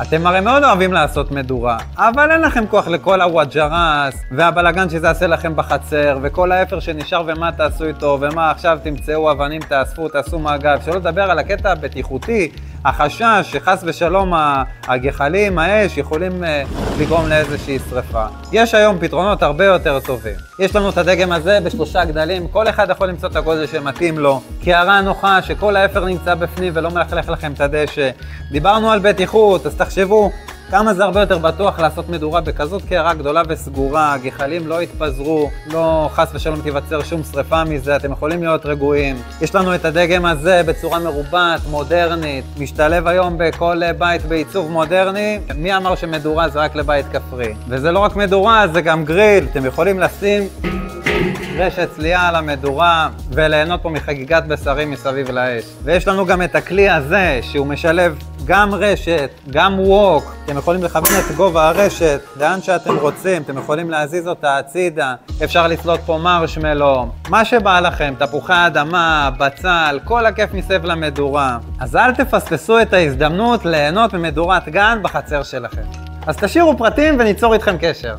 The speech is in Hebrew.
אתם הרי מאוד אוהבים לעשות מדורה, אבל אין לכם כוח לכל הוואג'רס והבלגן שזה יעשה לכם בחצר, וכל האפר שנשאר ומה תעשו איתו, ומה עכשיו תמצאו אבנים, תאספו, תעשו מעגל. שלא לדבר על הקטע הבטיחותי, החשש שחס ושלום הגחלים, האש, יכולים לגרום לאיזושהי שריפה. יש היום פתרונות הרבה יותר טובים. יש לנו את הדגם הזה ב3 גדלים, כל אחד יכול למצוא את הגודל שמתאים לו. קערה נוחה שכל האפר נמצא בפנים ולא מלכלך לכם את הדשא. דיברנו על בטיחות, אז תחשבו כמה זה הרבה יותר בטוח לעשות מדורה בכזאת קערה גדולה וסגורה, הגחלים לא יתפזרו, לא חס ושלום תיווצר שום שריפה מזה, אתם יכולים להיות רגועים. יש לנו את הדגם הזה בצורה מרובעת, מודרנית, משתלב היום בכל בית בעיצוב מודרני. מי אמר שמדורה זה רק לבית כפרי? וזה לא רק מדורה, זה גם גריל, אתם יכולים לשים רשת צלייה על המדורה וליהנות פה מחגיגת בשרים מסביב לאש. ויש לנו גם את הכלי הזה שהוא משלב גם רשת, גם ווק. אתם יכולים לכוון את גובה הרשת לאן שאתם רוצים, אתם יכולים להזיז אותה הצידה, אפשר לסלוט פה מרשמלו, מה שבא לכם, תפוחי אדמה, בצל, כל הכיף מסביב למדורה. אז אל תפספסו את ההזדמנות ליהנות ממדורת גן בחצר שלכם. אז תשאירו פרטים וניצור איתכם קשר.